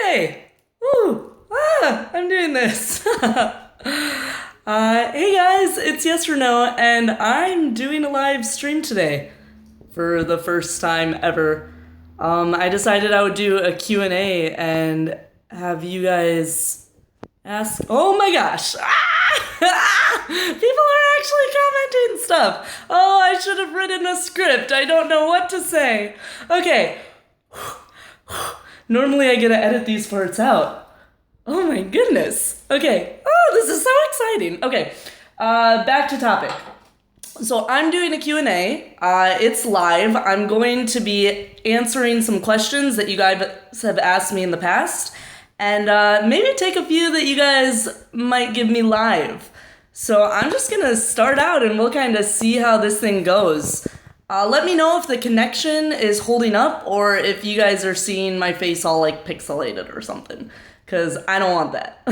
Okay. I'm doing this. Hey guys, it's Yes or No, and I'm doing a live stream today for the first time ever. I decided I would do a Q&A and have you guys ask. Oh my gosh! People are actually commenting stuff. Oh, I should have written a script. I don't know what to say. Okay. Normally I get to edit these parts out. Oh my goodness. Okay. Oh, this is so exciting. Okay. Back to topic. So I'm doing a Q&A. It's live. I'm going to be answering some questions that you guys have asked me in the past, and maybe take a few that you guys might give me live. So I'm just gonna start out and we'll kind of see how this thing goes. Let me know if the connection is holding up or if you guys are seeing my face all like pixelated or something, because I don't want that.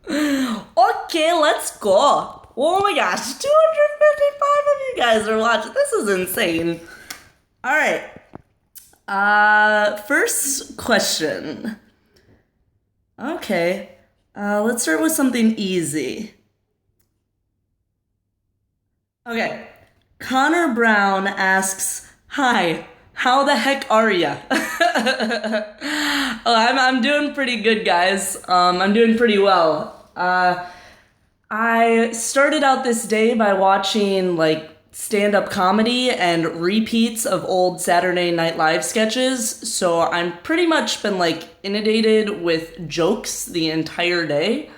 Okay, let's go. Oh my gosh, 255 of you guys are watching. This is insane. All right. First question. Okay. Let's start with something easy. Okay. Connor Brown asks, "Hi, how the heck are ya?" I'm doing pretty good, guys. I'm doing pretty well. I started out this day by watching like stand-up comedy and repeats of old Saturday Night Live sketches, so I'm pretty much been like inundated with jokes the entire day.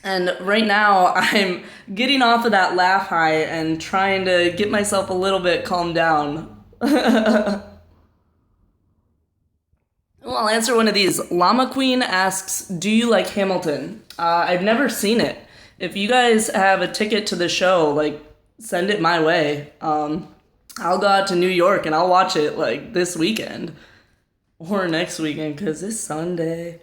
And right now I'm getting off of that laugh high and trying to get myself a little bit calmed down. Well, I'll answer one of these. Llama Queen asks, "Do you like Hamilton?" I've never seen it. If you guys have a ticket to the show, like, send it my way. I'll go out to New York and I'll watch it, like, this weekend. Or next weekend, because it's Sunday.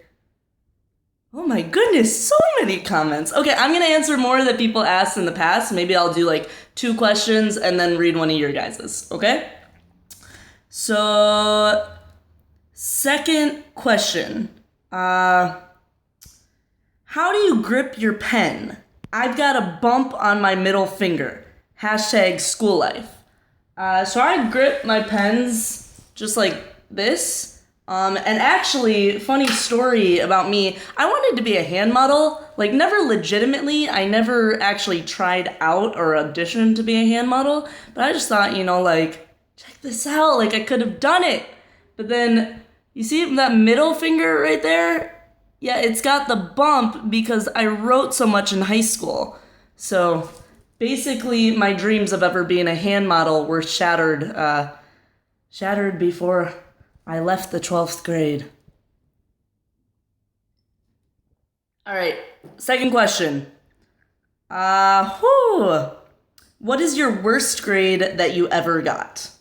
Oh my goodness, so many comments. Okay, I'm going to answer more that people asked in the past. Maybe I'll do, like, 2 questions and then read one of your guys's, okay? So, second question. How do you grip your pen? I've got a bump on my middle finger. Hashtag school life. So I grip my pens just like this. And actually, funny story about me, I wanted to be a hand model. Like, never legitimately. I never actually tried out or auditioned to be a hand model. But I just thought, like, check this out. Like, I could have done it. But then, you see that middle finger right there? Yeah, it's got the bump because I wrote so much in high school. So basically, my dreams of ever being a hand model were shattered before I left the 12th grade. All right, second question. What is your worst grade that you ever got?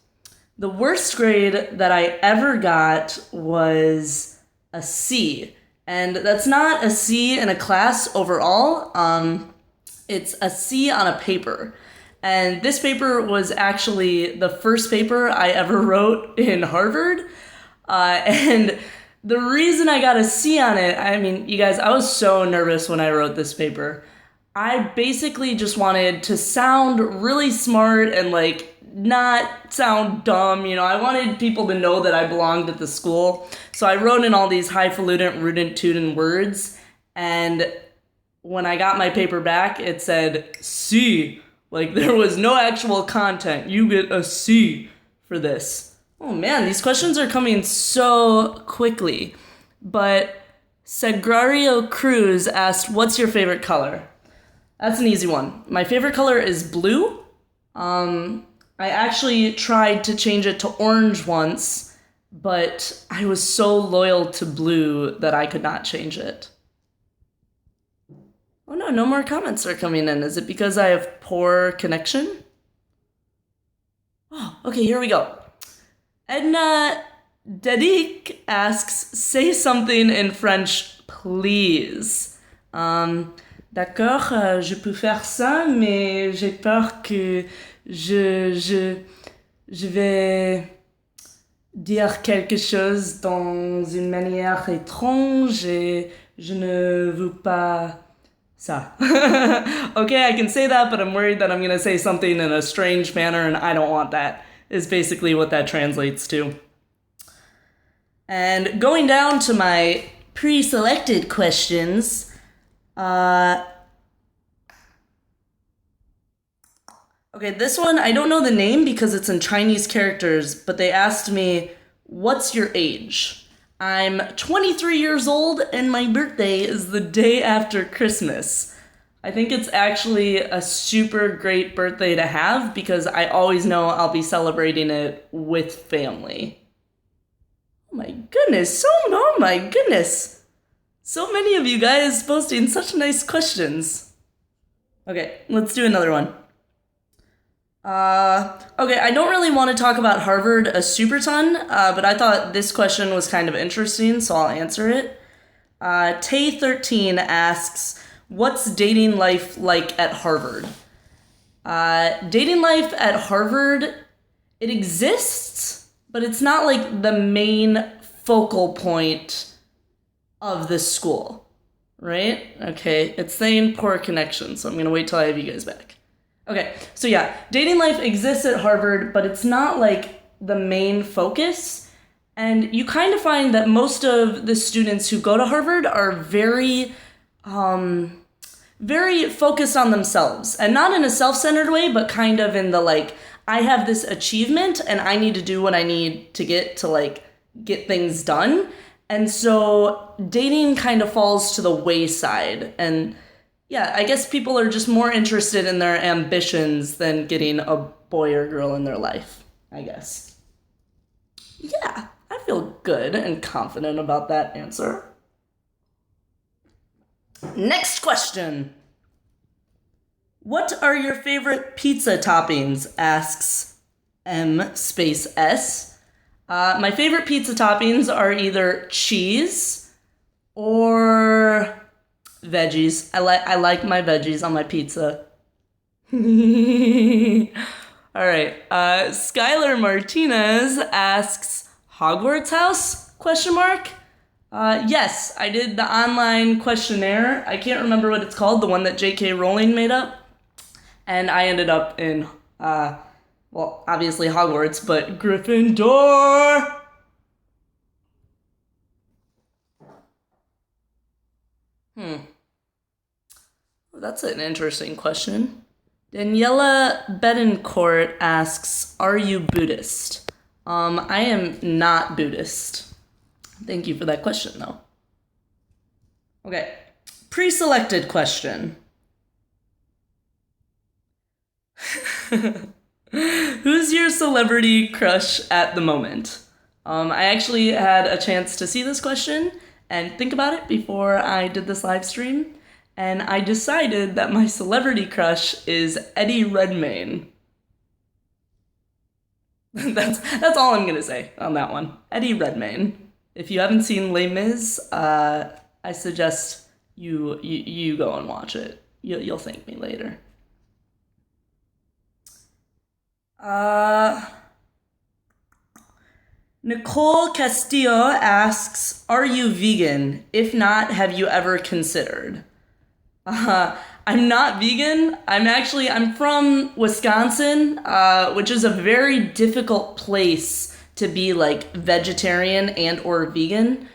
The worst grade that I ever got was a C. And that's not a C in a class overall. It's a C on a paper. And this paper was actually the first paper I ever wrote in Harvard. And the reason I got a C on it, I mean, you guys, I was so nervous when I wrote this paper. I basically just wanted to sound really smart and like not sound dumb, I wanted people to know that I belonged at the school. So I wrote in all these highfalutin, rudent words, and when I got my paper back, it said C. Like, there was no actual content. You get a C for this. Oh man, these questions are coming so quickly. But Sagrario Cruz asked, "What's your favorite color?" That's an easy one. My favorite color is blue. I actually tried to change it to orange once, but I was so loyal to blue that I could not change it. Oh no more comments are coming in. Is it because I have poor connection? Oh, okay, here we go. Edna Dedik asks, "Say something in French, please." D'accord, je peux faire ça, mais j'ai peur que je vais dire quelque chose dans une manière étrange et je ne veux pas ça. Okay, I can say that, but I'm worried that I'm going to say something in a strange manner and I don't want that, is basically what that translates to. And going down to my pre-selected questions, okay, this one, I don't know the name because it's in Chinese characters, but they asked me, what's your age? I'm 23 years old and my birthday is the day after Christmas. I think it's actually a super great birthday to have because I always know I'll be celebrating it with family. Oh my goodness, oh my goodness. So many of you guys posting such nice questions. Okay, let's do another one. Okay, I don't really want to talk about Harvard a super ton, but I thought this question was kind of interesting, so I'll answer it. Tay13 asks, what's dating life like at Harvard? Dating life at Harvard, it exists, but it's not like the main focal point of the school, right? Okay, it's saying poor connection, so I'm gonna wait till I have you guys back. Okay, so yeah, dating life exists at Harvard, but it's not like the main focus. And you kind of find that most of the students who go to Harvard are very focused on themselves. And not in a self-centered way, but kind of in the like, I have this achievement and I need to do what I need to get things done. And so dating kind of falls to the wayside. And yeah, I guess people are just more interested in their ambitions than getting a boy or girl in their life, I guess. Yeah, I feel good and confident about that answer. Next question. What are your favorite pizza toppings? Asks M_S. My favorite pizza toppings are either cheese or veggies. I like my veggies on my pizza. All right. Skylar Martinez asks, Hogwarts house? Question mark. Yes, I did the online questionnaire. I can't remember what it's called, the one that J.K. Rowling made up. And I ended up in, well, obviously Hogwarts, but Gryffindor. That's an interesting question. Daniela Betancourt asks, are you Buddhist? I am not Buddhist. Thank you for that question, though. Okay, pre-selected question. Who's your celebrity crush at the moment? I actually had a chance to see this question and think about it before I did this live stream, and I decided that my celebrity crush is Eddie Redmayne. That's all I'm gonna say on that one. Eddie Redmayne. If you haven't seen Les Mis, I suggest you go and watch it. You'll thank me later. Nicole Castillo asks, are you vegan? If not, have you ever considered? I'm not vegan. I'm from Wisconsin, which is a very difficult place to be like vegetarian and or vegan.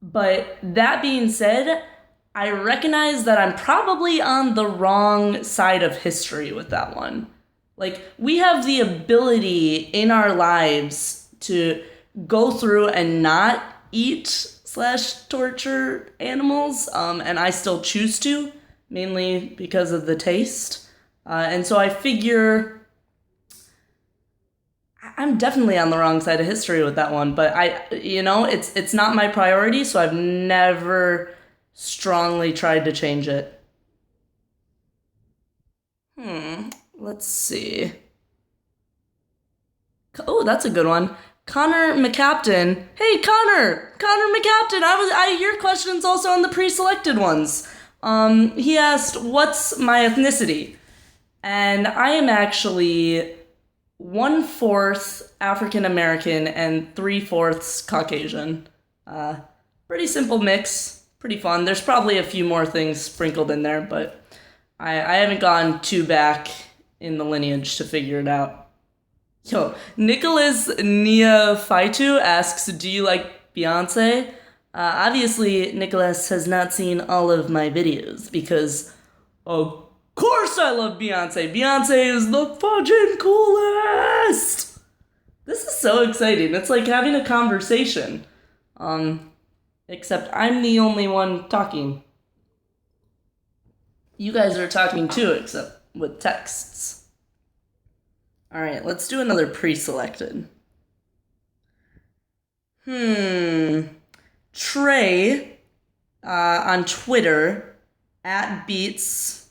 But that being said, I recognize that I'm probably on the wrong side of history with that one. Like, we have the ability in our lives to go through and not eat/torture animals, and I still choose to, mainly because of the taste. And so I figure I'm definitely on the wrong side of history with that one, but it's not my priority, so I've never strongly tried to change it. Let's see. Oh, that's a good one. Connor McCaptain. Hey, Connor McCaptain. Your question's also on the pre-selected ones. He asked, "What's my ethnicity?" And I am actually 1/4 African American and 3/4 Caucasian. Uh, Pretty simple mix, pretty fun. There's probably a few more things sprinkled in there, but I haven't gone too back in the lineage to figure it out. Yo, Nicholas Neophytu asks, do you like Beyonce? Obviously, Nicholas has not seen all of my videos because, of course, I love Beyonce. Beyonce is the fucking coolest. This is so exciting. It's like having a conversation. Except I'm the only one talking. You guys are talking too, except with texts. Alright, let's do another pre-selected. Trey, on Twitter, at Beats,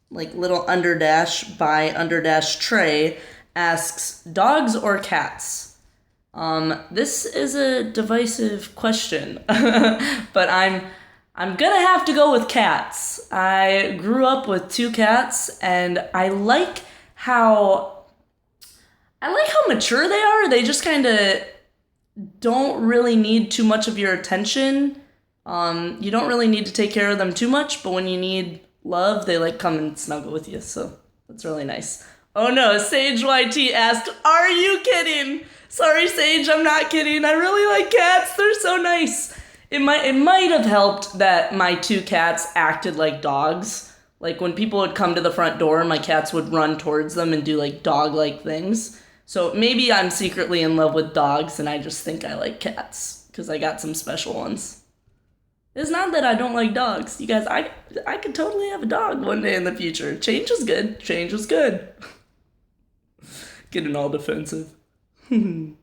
like little underdash by underdash Trey, asks, dogs or cats? This is a divisive question, but I'm gonna have to go with cats. I grew up with 2 cats, and I like how mature they are. They just kind of don't really need too much of your attention. You don't really need to take care of them too much, but when you need love, they like come and snuggle with you, so that's really nice. Oh no, Sage YT asked, are you kidding? Sorry, Sage, I'm not kidding. I really like cats. They're so nice. It might have helped that my 2 cats acted like dogs. Like when people would come to the front door, my cats would run towards them and do like dog-like things. So maybe I'm secretly in love with dogs and I just think I like cats because I got some special ones. It's not that I don't like dogs. You guys, I could totally have a dog one day in the future. Change is good. Change is good. Getting all defensive. Ooh,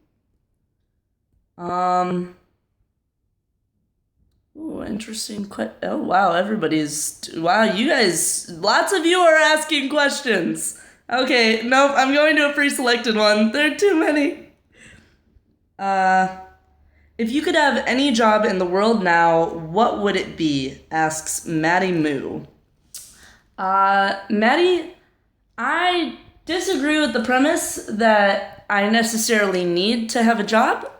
interesting oh wow, wow, you guys, lots of you are asking questions. Okay, nope, I'm going to a pre-selected one. There are too many. If you could have any job in the world now, what would it be? Asks Maddie Moo. Maddie, I disagree with the premise that I necessarily need to have a job.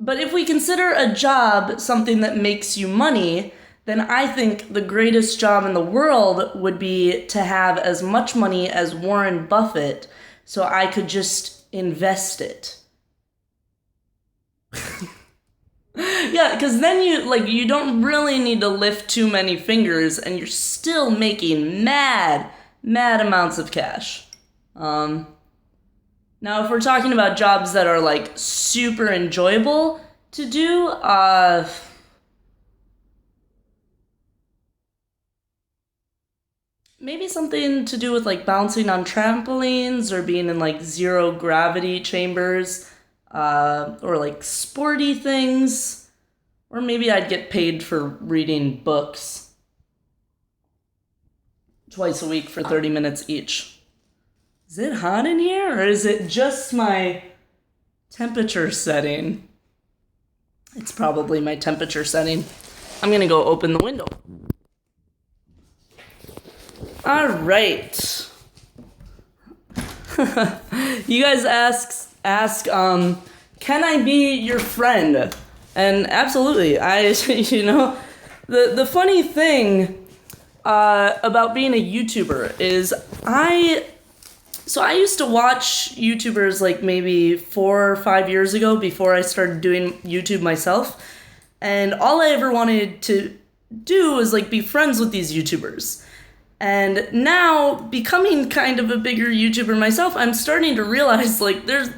But if we consider a job something that makes you money, then I think the greatest job in the world would be to have as much money as Warren Buffett so I could just invest it. Yeah, because then you don't really need to lift too many fingers and you're still making mad amounts of cash. Now, if we're talking about jobs that are like super enjoyable to do, maybe something to do with like bouncing on trampolines or being in like zero gravity chambers, or like sporty things, or maybe I'd get paid for reading books twice a week for 30 minutes each. Is it hot in here, or is it just my temperature setting? It's probably my temperature setting. I'm gonna go open the window. All right. You guys ask, can I be your friend? And absolutely, the funny thing about being a YouTuber is I used to watch YouTubers like maybe 4 or 5 years ago before I started doing YouTube myself. And all I ever wanted to do was like be friends with these YouTubers. And now, becoming kind of a bigger YouTuber myself, I'm starting to realize there's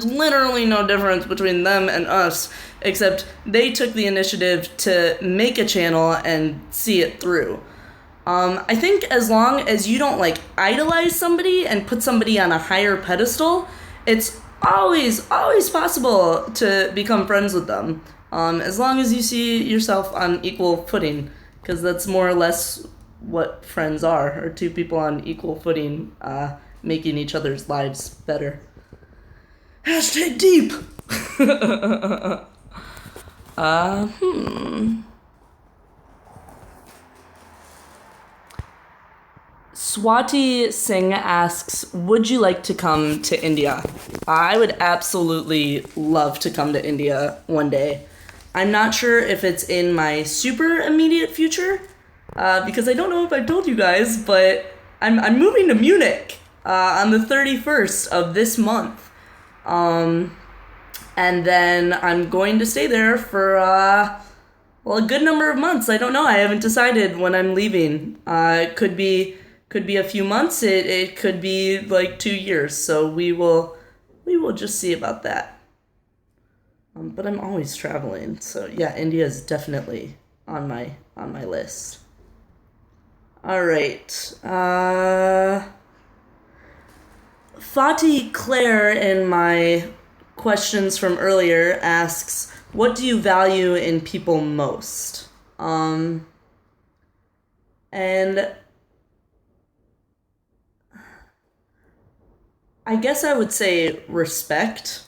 literally no difference between them and us, except they took the initiative to make a channel and see it through. I think as long as you don't idolize somebody and put somebody on a higher pedestal, it's always possible to become friends with them. As long as you see yourself on equal footing, because that's more or less what friends are 2 people on equal footing, making each other's lives better. Hashtag deep. Swati Singh asks, would you like to come to India? I would absolutely love to come to India one day. I'm not sure if it's in my super immediate future, because I don't know if I told you guys, but I'm moving to Munich on the 31st of this month. And then I'm going to stay there for, well, a good number of months. I don't know. I haven't decided when I'm leaving. It could be a few months. It could be like 2 years. So we will just see about that. But I'm always traveling. So yeah, India is definitely on my list. All right. Fati Claire in my questions from earlier asks, what do you value in people most? And I guess I would say respect.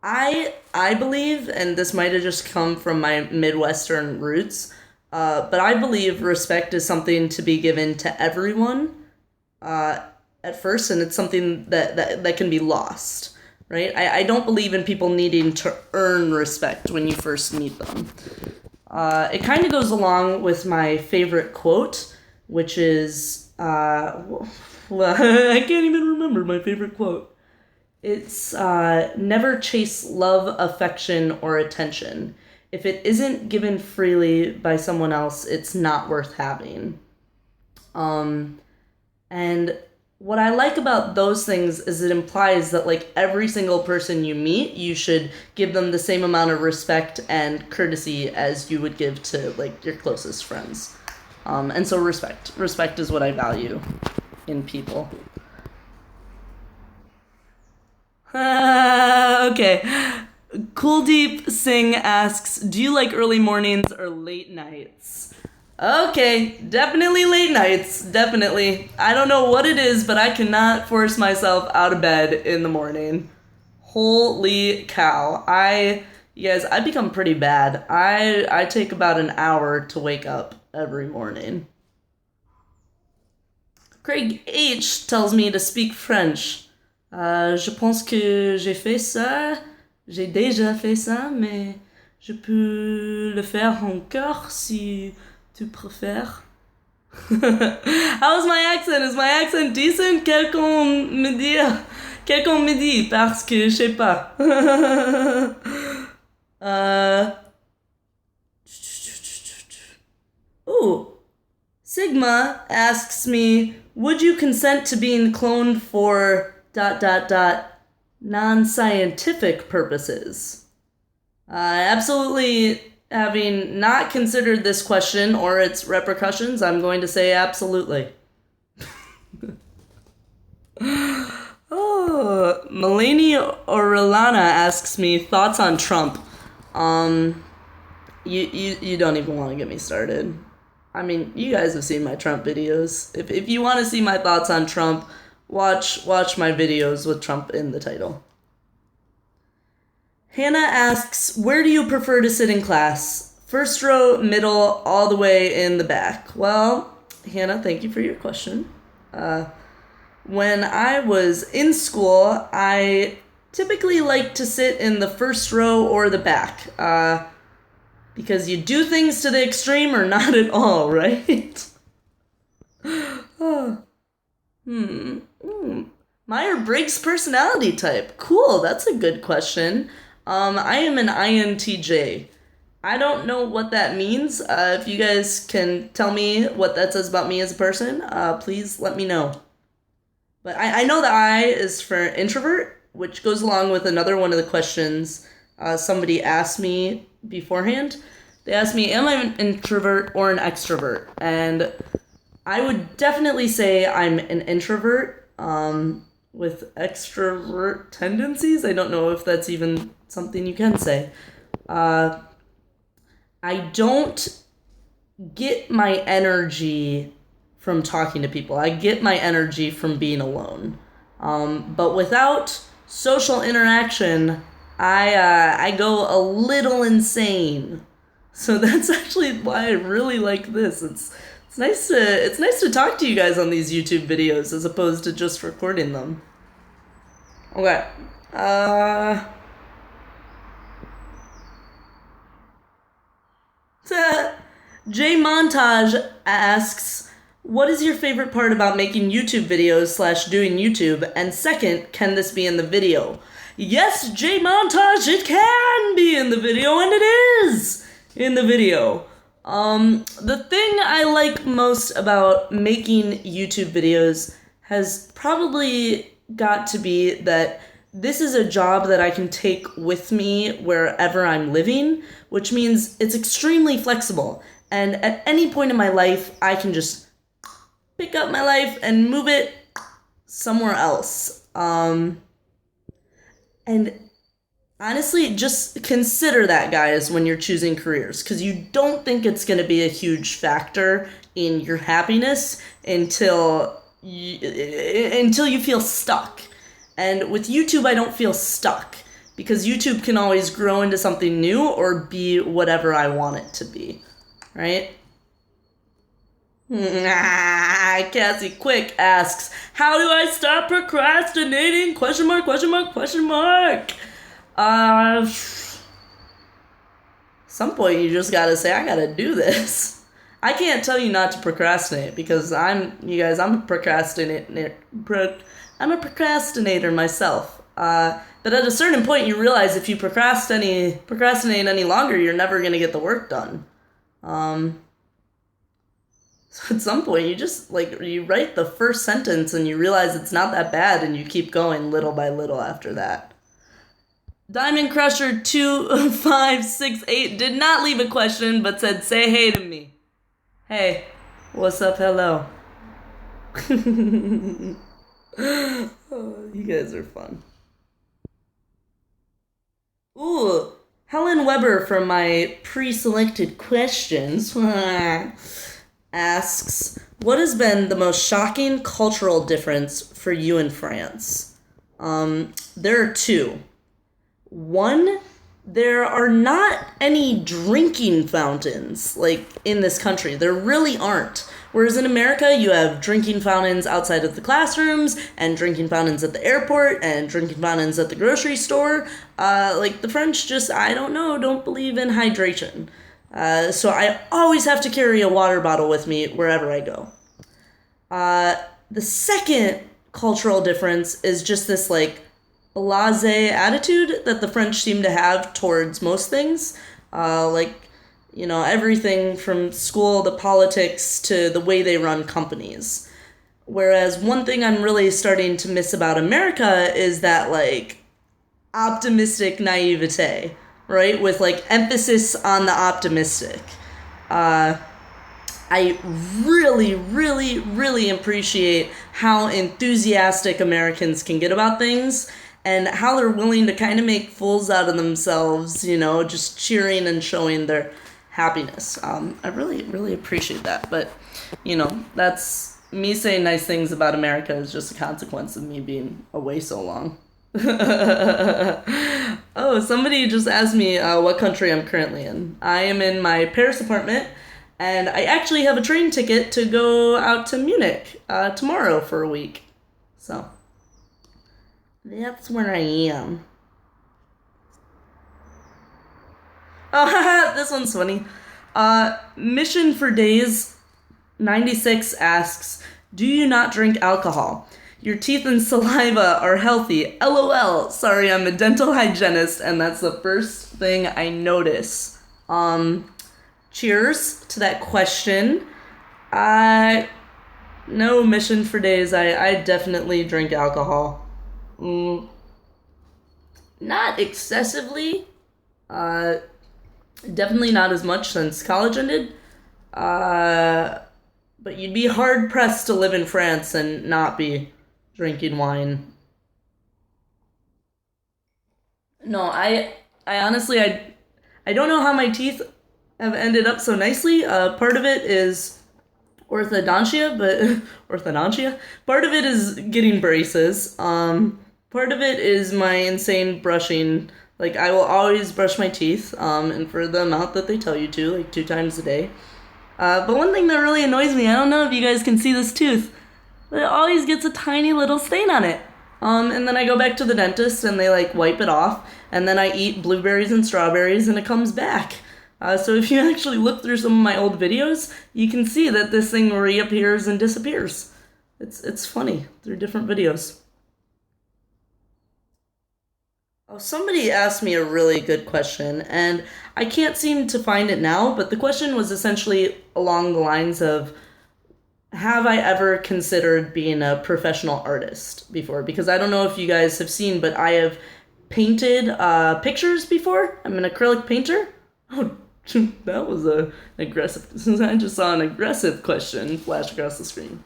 I believe, and this might have just come from my Midwestern roots, but I believe respect is something to be given to everyone at first, and it's something that can be lost, right? I don't believe in people needing to earn respect when you first meet them. It kind of goes along with my favorite quote, which is, well, I can't even remember my favorite quote. It's, never chase love, affection, or attention. If it isn't given freely by someone else, it's not worth having. And what I like about those things is it implies that, like, every single person you meet, you should give them the same amount of respect and courtesy as you would give to, like, your closest friends. And so respect. Respect is what I value in people. Okay. Kuldeep Singh asks, do you like early mornings or late nights? Okay, definitely late nights, definitely. I don't know what it is, but I cannot force myself out of bed in the morning. Holy cow. You guys, I become pretty bad. I take about an hour to wake up every morning. Craig H tells me to speak French. Je pense que j'ai fait ça. J'ai déjà fait ça, mais je peux le faire encore si tu préfères. How's my accent? Is my accent decent? Quelqu'un me dit, parce que je sais pas. Ooh. Sigma asks me, would you consent to being cloned for ... non-scientific purposes? Absolutely. Having not considered this question or its repercussions, I'm going to say absolutely. Oh, Melanie Orellana asks me thoughts on Trump. You don't even want to get me started. I mean, you guys have seen my Trump videos. If you want to see my thoughts on Trump, watch my videos with Trump in the title. Hannah asks, where do you prefer to sit in class? First row, middle, all the way in the back? Well, Hannah, thank you for your question. When I was in school, I typically like to sit in the first row or the back, because you do things to the extreme or not at all, right? Myers-Briggs personality type. Cool, that's a good question. I am an INTJ. I don't know what that means. If you guys can tell me what that says about me as a person, please let me know. But I know the I is for introvert, which goes along with another one of the questions somebody asked me beforehand. They asked me, am I an introvert or an extrovert? And I would definitely say I'm an introvert with extrovert tendencies. I don't know if that's even something you can say. I don't get my energy from talking to people. I get my energy from being alone. But without social interaction, I go a little insane. So that's actually why I really like this. It's It's nice to talk to you guys on these YouTube videos as opposed to just recording them. Okay. Uh J Montage asks, what is your favorite part about making YouTube videos slash doing YouTube? And second, can this be in the video? Yes, J Montage, it can be in the video, and it is in the video. The thing I like most about making YouTube videos has probably got to be that this is a job that I can take with me wherever I'm living, which means it's extremely flexible. And at any point in my life, I can just pick up my life and move it somewhere else. And honestly, just consider that, guys, when you're choosing careers, because you don't think it's going to be a huge factor in your happiness until you feel stuck. And with YouTube, I don't feel stuck, because YouTube can always grow into something new or be whatever I want it to be, right? Cassie Quick asks, how do I stop procrastinating? Question mark, question mark, question mark. Some point you just gotta say, I gotta do this. I can't tell you not to procrastinate, because I'm a procrastinator myself. But at a certain point you realize if you procrastinate any longer, you're never gonna get the work done. So at some point you just, you write the first sentence and you realize it's not that bad, and you keep going little by little after that. Diamond Crusher 2568 did not leave a question, but said, say hey to me. Hey, what's up, hello? Oh, you guys are fun. Ooh, Helen Weber from my pre-selected questions asks, what has been the most shocking cultural difference for you in France? There are two. One, there are not any drinking fountains, in this country. There really aren't. Whereas in America, you have drinking fountains outside of the classrooms, and drinking fountains at the airport, and drinking fountains at the grocery store. The French just, I don't know, don't believe in hydration. So I always have to carry a water bottle with me wherever I go. The second cultural difference is just this, blasé attitude that the French seem to have towards most things. Everything from school to politics to the way they run companies. Whereas one thing I'm really starting to miss about America is that, optimistic naivete, right? With, emphasis on the optimistic. I really, really, really appreciate how enthusiastic Americans can get about things, and how they're willing to kind of make fools out of themselves, just cheering and showing their happiness. I really, really appreciate that. But, that's me saying nice things about America is just a consequence of me being away so long. Oh, somebody just asked me what country I'm currently in. I am in my Paris apartment, and I actually have a train ticket to go out to Munich tomorrow for a week. So that's where I am. Oh, this one's funny. Mission for Days 96 asks, do you not drink alcohol? Your teeth and saliva are healthy. LOL. Sorry, I'm a dental hygienist, and that's the first thing I notice. Cheers to that question. No mission for days. I definitely drink alcohol. Not excessively. Definitely not as much since college ended. But you'd be hard pressed to live in France and not be drinking wine. No, I honestly, I don't know how my teeth have ended up so nicely. Part of it is orthodontia, Part of it is getting braces. Part of it is my insane brushing. I will always brush my teeth, and for the amount that they tell you to, 2 times a day. But one thing that really annoys me, I don't know if you guys can see this tooth, but it always gets a tiny little stain on it. And then I go back to the dentist and they like wipe it off, and then I eat blueberries and strawberries and it comes back. So if you actually look through some of my old videos, you can see that this thing reappears and disappears. It's funny through different videos. Oh, somebody asked me a really good question, and I can't seem to find it now, but the question was essentially along the lines of, have I ever considered being a professional artist before? Because I don't know if you guys have seen, but I have painted pictures before. I'm an acrylic painter. Oh, that was a aggressive. I just saw an aggressive question flash across the screen.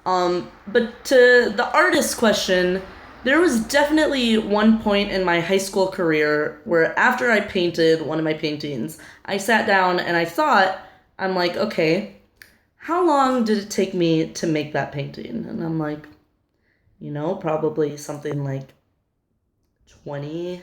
But to the artist question, there was definitely one point in my high school career where after I painted one of my paintings, I sat down and I thought, I'm like, okay, how long did it take me to make that painting? And I'm like, probably something like 20,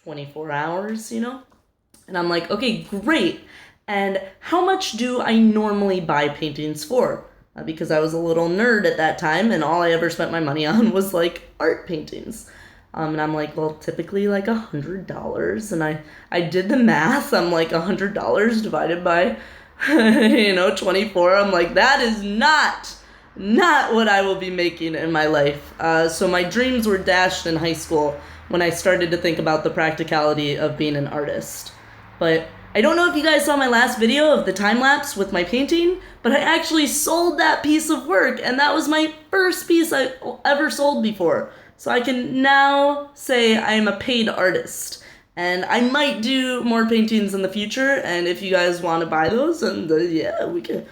24 hours, And I'm like, okay, great. And how much do I normally buy paintings for? Because I was a little nerd at that time, and all I ever spent my money on was like art paintings. And I'm like, well, typically like $100. And I did the math. I'm like, $100 divided by 24. I'm like, that is not what I will be making in my life. So my dreams were dashed in high school when I started to think about the practicality of being an artist. But I don't know if you guys saw my last video of the time lapse with my painting, but I actually sold that piece of work, and that was my first piece I ever sold before. So I can now say I am a paid artist. And I might do more paintings in the future, and if you guys want to buy those, and yeah, we can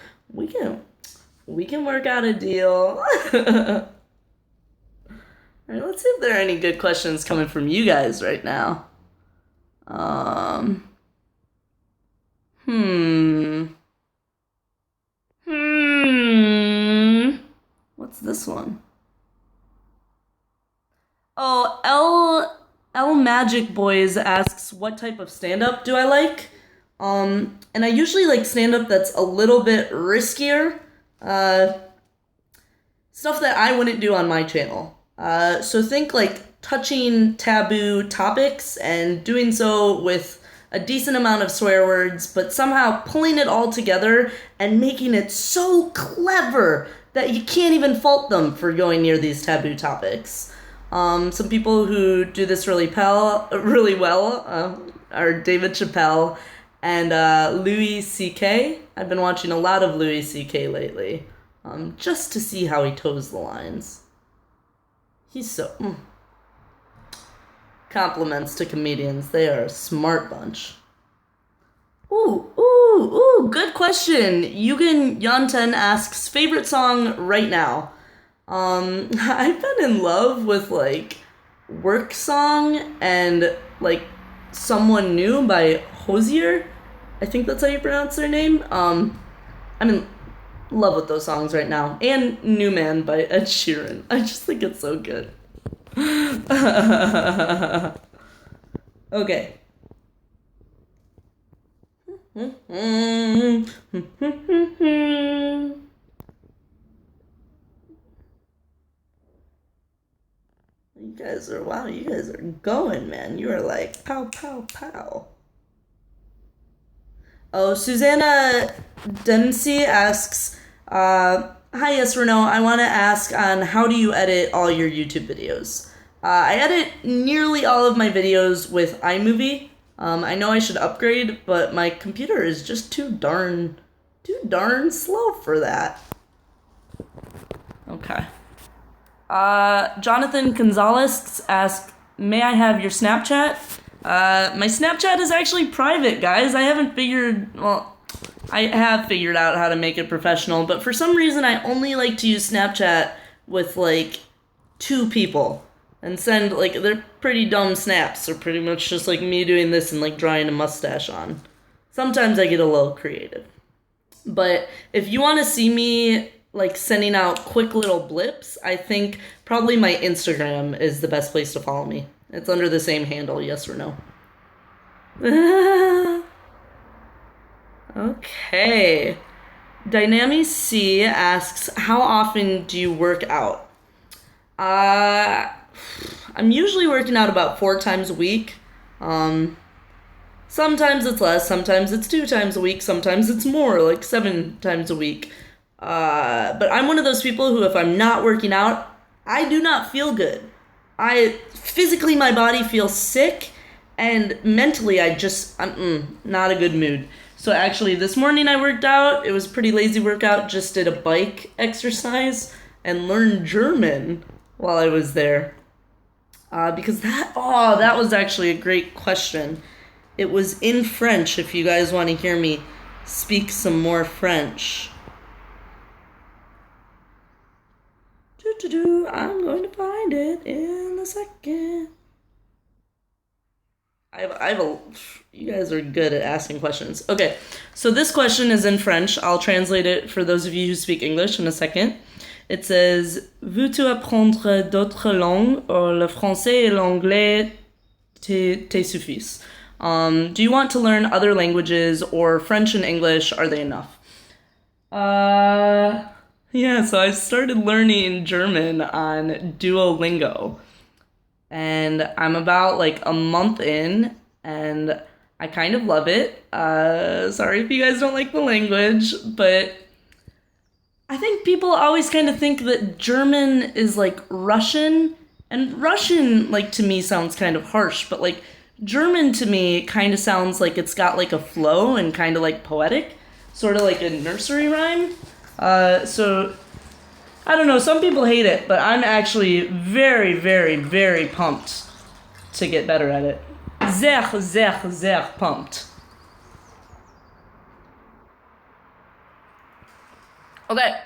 work out a deal. All right, let's see if there are any good questions coming from you guys right now. What's this one? Oh, L Magic Boys asks, what type of stand-up do I like? And I usually like stand-up that's a little bit riskier. Stuff that I wouldn't do on my channel. So think like touching taboo topics and doing so with a decent amount of swear words, but somehow pulling it all together and making it so clever that you can't even fault them for going near these taboo topics. Some people who do this really well are David Chappelle and Louis C.K. I've been watching a lot of Louis C.K. lately, just to see how he toes the lines. He's so... Compliments to comedians. They are a smart bunch. Ooh, good question. Yugen Yanten asks, favorite song right now? I've been in love with, like, Work Song and, like, Someone New by Hosier. I think that's how you pronounce their name. I'm in love with those songs right now. And New Man by Ed Sheeran. I just think it's so good. Okay. You guys are going, man. You are like pow, pow, pow. Oh, Susanna Dempsey asks, hi, yes or no, I want to ask on how do you edit all your YouTube videos? I edit nearly all of my videos with iMovie. I know I should upgrade, but my computer is just too darn slow for that. Okay. Jonathan Gonzalez asks, may I have your Snapchat? My Snapchat is actually private, guys. I have figured out how to make it professional, but for some reason I only like to use Snapchat with, like, 2 people. And send, like, they're pretty dumb snaps. They're pretty much just, like, me doing this and, like, drawing a mustache on. Sometimes I get a little creative. But if you want to see me, like, sending out quick little blips, I think probably my Instagram is the best place to follow me. It's under the same handle, yes or no. Okay. Dynamic C asks, how often do you work out? Uh, I'm usually working out about 4 times a week. Um, Sometimes it's less, sometimes it's 2 times a week, sometimes it's more, like 7 times a week. But I'm one of those people who, if I'm not working out, I do not feel good. I physically, my body feels sick, and mentally, I'm not a good mood. So actually, this morning I worked out. It was a pretty lazy workout. Just did a bike exercise and learned German while I was there. Because that was actually a great question. It was in French, if you guys want to hear me speak some more French. I'm going to find it in a second. You guys are good at asking questions. Okay, so this question is in French. I'll translate it for those of you who speak English in a second. It says, veux-tu apprendre d'autres langues, ou le français et l'anglais te suffisent? Do you want to learn other languages, or French and English, are they enough? Yeah, so I started learning German on Duolingo. And I'm about like a month in, and I kind of love it. Sorry if you guys don't like the language, but I think people always kind of think that German is like Russian, and Russian, like, to me sounds kind of harsh, but like German to me kind of sounds like it's got like a flow and kind of like poetic, sort of like a nursery rhyme. So I don't know, some people hate it, but I'm actually very, very, very pumped to get better at it. Sehr pumped. Okay.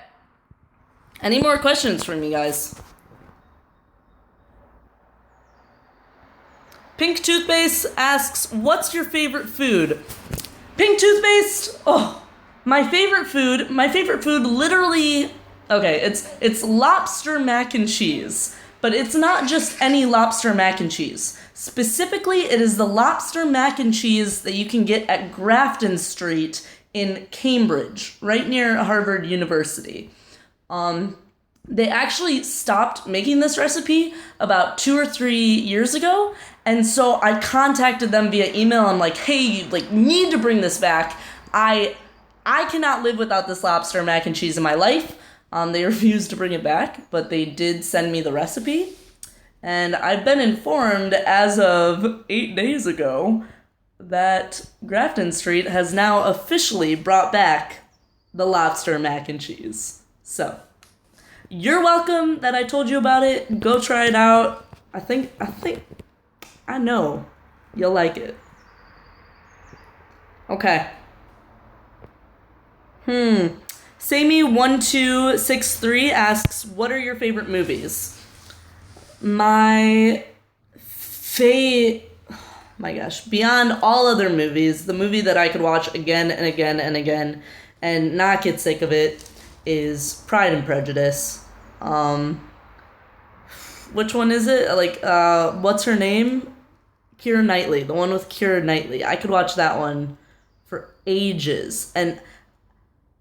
Any more questions from you guys? Pink Toothpaste asks, what's your favorite food? Pink Toothpaste? Oh, my favorite food literally, okay, it's lobster mac and cheese, but it's not just any lobster mac and cheese. Specifically, it is the lobster mac and cheese that you can get at Grafton Street in Cambridge, right near Harvard University. They actually stopped making this recipe about 2 or 3 years ago, and so I contacted them via email. I'm like, hey, you like need to bring this back. I cannot live without this lobster mac and cheese in my life. They refused to bring it back, but they did send me the recipe. And I've been informed as of 8 days ago that Grafton Street has now officially brought back the lobster mac and cheese. So, you're welcome that I told you about it. Go try it out. I know you'll like it. Okay. Samey1263 asks, what are your favorite movies? My gosh, beyond all other movies, the movie that I could watch again and again and again and not get sick of it is Pride and Prejudice. Which one is it? Like, what's her name? Keira Knightley, the one with Keira Knightley. I could watch that one for ages. And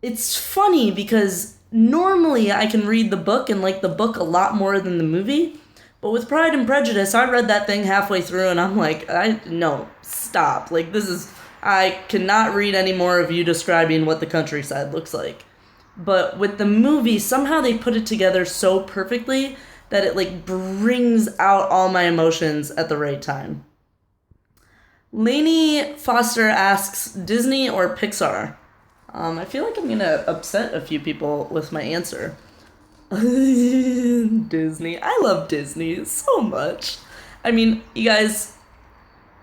it's funny because normally I can read the book and like the book a lot more than the movie. But with Pride and Prejudice, I read that thing halfway through and I'm like, no, stop. Like, I cannot read any more of you describing what the countryside looks like. But with the movie, somehow they put it together so perfectly that it like brings out all my emotions at the right time. Lainey Foster asks, Disney or Pixar? I feel like I'm gonna upset a few people with my answer. Disney. I love Disney so much. I mean, you guys,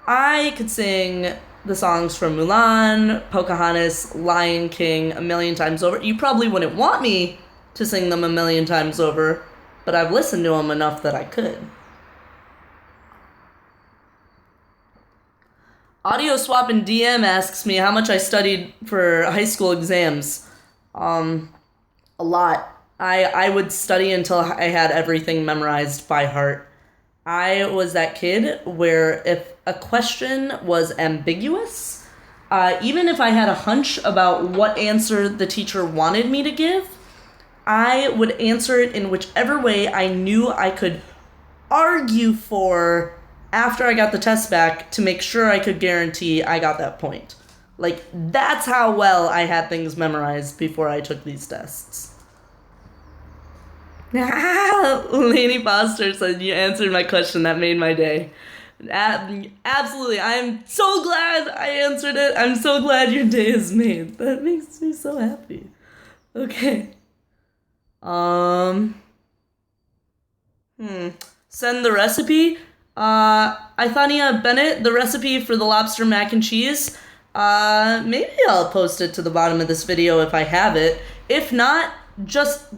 I could sing the songs from Mulan, Pocahontas, Lion King a million times over. You probably wouldn't want me to sing them a million times over, but I've listened to them enough that I could. Audio Swap and DM asks me how much I studied for high school exams. A lot. I would study until I had everything memorized by heart. I was that kid where if a question was ambiguous, even if I had a hunch about what answer the teacher wanted me to give, I would answer it in whichever way I knew I could argue for after I got the test back to make sure I could guarantee I got that point. Like, that's how well I had things memorized before I took these tests. Lainey Foster said, you answered my question. That made my day. Absolutely. I'm so glad I answered it. I'm so glad your day is made. That makes me so happy. Okay. Send the recipe. Ithania Bennett, the recipe for the lobster mac and cheese. Maybe I'll post it to the bottom of this video if I have it. If not, just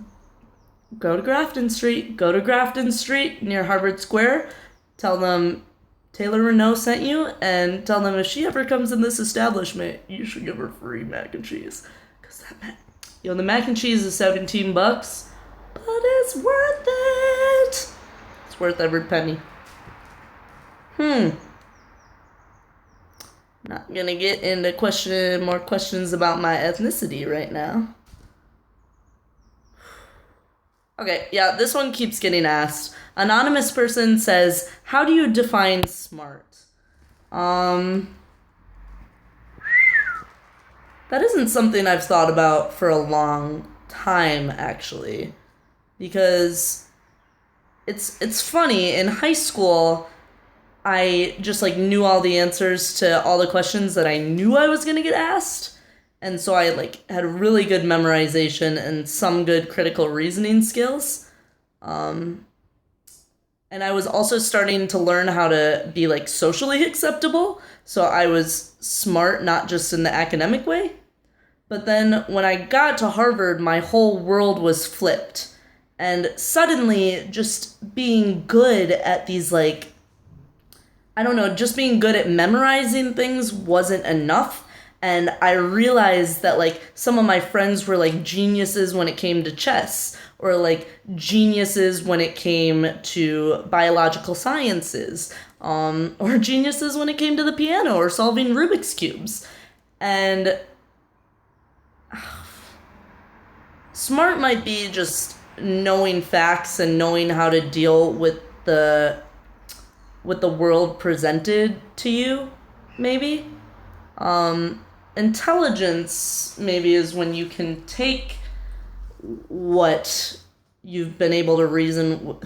go to Grafton Street near Harvard Square. Tell them Taylor Renault sent you, and tell them if she ever comes in this establishment, you should give her free mac and cheese. Cause the mac and cheese is $17, but it's worth it. It's worth every penny. Not gonna get into more questions about my ethnicity right now. Okay, yeah, this one keeps getting asked. Anonymous person says, how do you define smart? That isn't something I've thought about for a long time, actually. Because it's funny, in high school, I just knew all the answers to all the questions that I knew I was gonna get asked. And so I had really good memorization and some good critical reasoning skills. And I was also starting to learn how to be socially acceptable. So I was smart, not just in the academic way. But then when I got to Harvard, my whole world was flipped. And suddenly just being good at these just being good at memorizing things wasn't enough. And I realized that some of my friends were geniuses when it came to chess, or geniuses when it came to biological sciences, or geniuses when it came to the piano or solving Rubik's cubes. And smart might be just knowing facts and knowing how to deal with the world presented to you, maybe. Intelligence maybe is when you can take what you've been able to reason,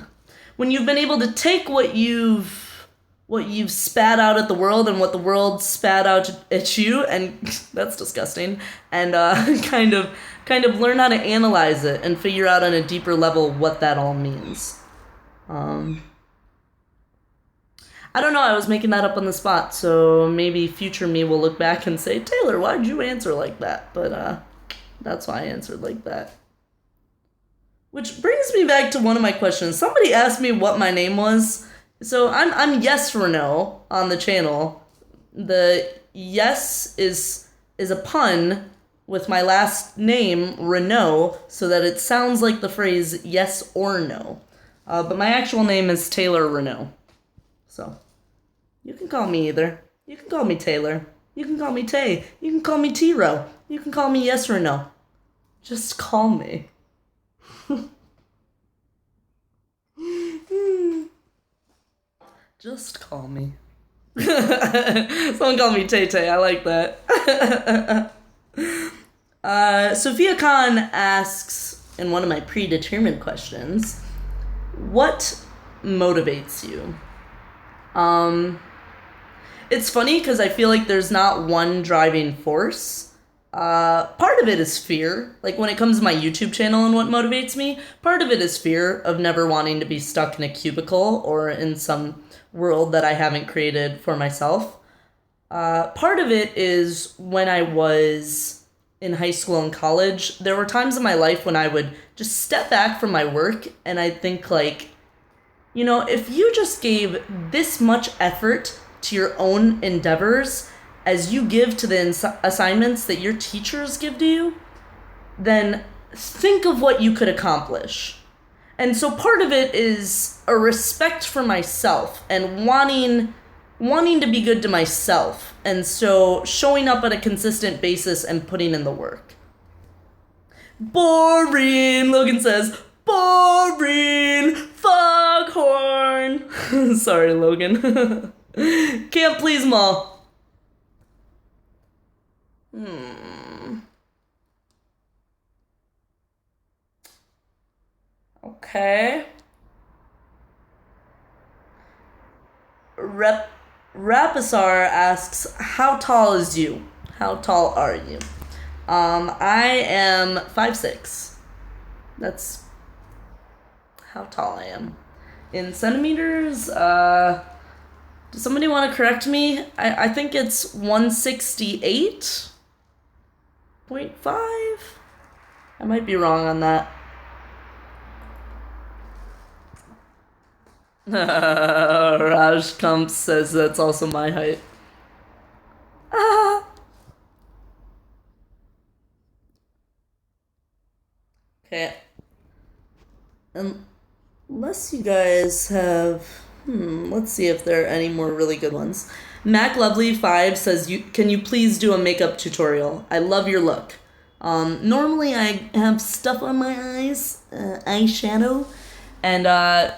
when you've been able to take what you've spat out at the world and what the world spat out at you, and that's disgusting, and kind of learn how to analyze it and figure out on a deeper level what that all means. I don't know, I was making that up on the spot, so maybe future me will look back and say, Taylor, why'd you answer like that? But that's why I answered like that. Which brings me back to one of my questions. Somebody asked me what my name was. So I'm Yes Renault on the channel. The yes is a pun with my last name, Renault, so that it sounds like the phrase yes or no. But my actual name is Taylor Renault. So, you can call me either. You can call me Taylor. You can call me Tay. You can call me T-Ro. You can call me Yes or No. Just call me. Just call me. Someone call me Tay-Tay. I like that. Sophia Khan asks, in one of my predetermined questions, what motivates you? It's funny because I feel like there's not one driving force. Part of it is fear. When it comes to my YouTube channel and what motivates me, part of it is fear of never wanting to be stuck in a cubicle or in some world that I haven't created for myself. Part of it is when I was in high school and college, there were times in my life when I would just step back from my work and I'd think if you just gave this much effort to your own endeavors as you give to the assignments that your teachers give to you, then think of what you could accomplish. And so part of it is a respect for myself and wanting wanting to be good to myself. And so showing up on a consistent basis and putting in the work. Boring, Logan says. Boring, foghorn. Sorry, Logan. Can't please them all. Okay. Rapisar asks, how tall is you? How tall are you? I am 5'6". That's how tall I am. In centimeters, does somebody want to correct me? I think it's 168.5. I might be wrong on that. Raj Kump says that's also my height. Okay. Unless you guys have... let's see if there are any more really good ones. Mac Lovely 5 says, can you please do a makeup tutorial? I love your look. Normally I have stuff on my eyes, eyeshadow, and I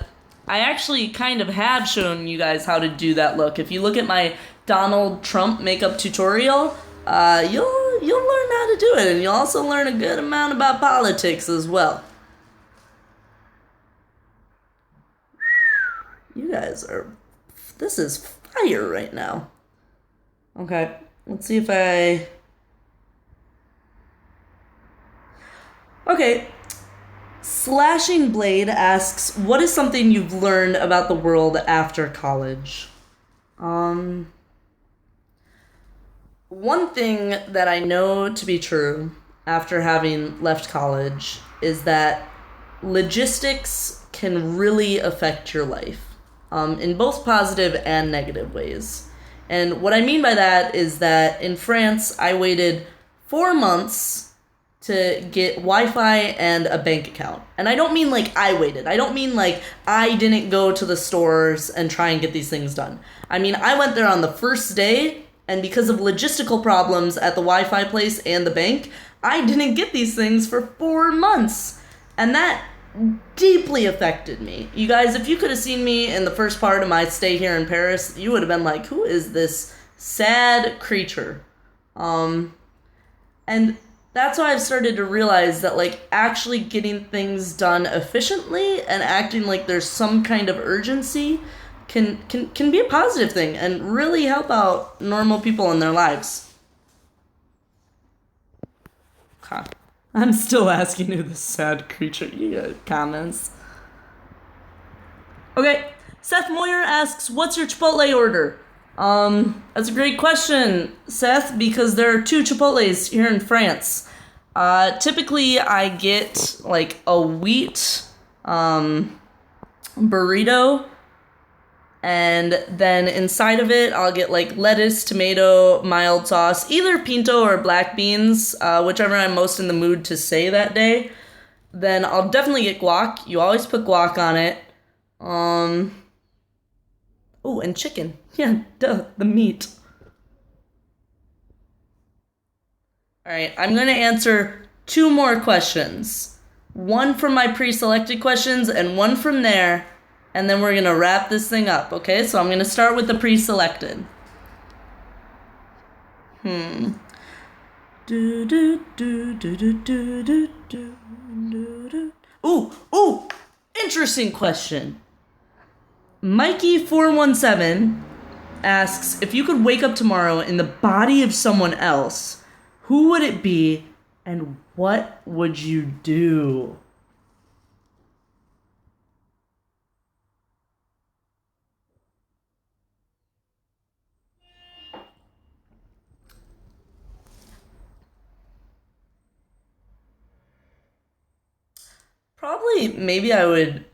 actually kind of have shown you guys how to do that look. If you look at my Donald Trump makeup tutorial, you'll learn how to do it, and you'll also learn a good amount about politics as well. You guys are... This is fire right now. Okay, let's see if I... Okay. Slashing Blade asks, what is something you've learned about the world after college? One thing that I know to be true after having left college is that logistics can really affect your life, in both positive and negative ways. And what I mean by that is that in France, I waited 4 months to get Wi-Fi and a bank account. And I don't mean like I waited. I don't mean like I didn't go to the stores and try and get these things done. I mean, I went there on the first day, and because of logistical problems at the Wi-Fi place and the bank, I didn't get these things for 4 months. And that deeply affected me. You guys, if you could have seen me in the first part of my stay here in Paris, you would have been like, who is this sad creature? And that's why I've started to realize that, like, actually getting things done efficiently and acting like there's some kind of urgency can be a positive thing and really help out normal people in their lives. Okay. I'm still asking who the sad creature. You got comments. Okay. Seth Moyer asks, what's your Chipotle order? That's a great question, Seth, because there are 2 Chipotles here in France. Typically I get like a wheat, burrito, and then inside of it I'll get like lettuce, tomato, mild sauce, either pinto or black beans, whichever I'm most in the mood to say that day. Then I'll definitely get guac. You always put guac on it. Oh, and chicken. Yeah, duh, the meat. Alright, I'm going to answer 2 more questions. One from my pre-selected questions and one from there, and then we're going to wrap this thing up, okay? So I'm going to start with the pre-selected. Ooh, interesting question. Mikey417 asks, if you could wake up tomorrow in the body of someone else, who would it be and what would you do? Probably, maybe I would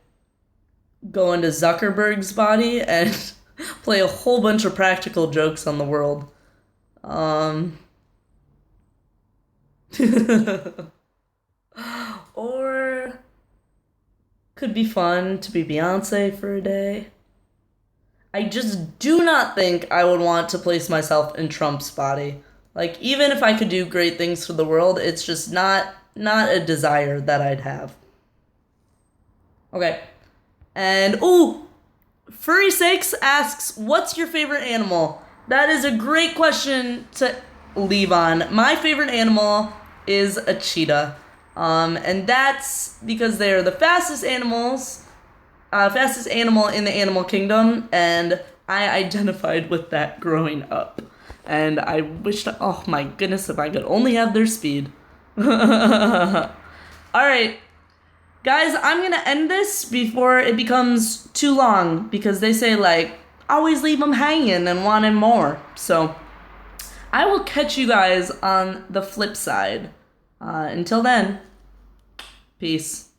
go into Zuckerberg's body and play a whole bunch of practical jokes on the world. Or could be fun to be Beyonce for a day. I just do not think I would want to place myself in Trump's body. Like, even if I could do great things for the world, it's just not a desire that I'd have. Okay. And, ooh, Furry6 asks, what's your favorite animal? That is a great question to leave on. My favorite animal is a cheetah. And that's because they're the fastest animal in the animal kingdom, and I identified with that growing up. And I wished, oh my goodness, if I could only have their speed. Alright, guys, I'm gonna end this before it becomes too long, because they say, like, always leave them hanging and wanting more. So, I will catch you guys on the flip side. Until then, peace.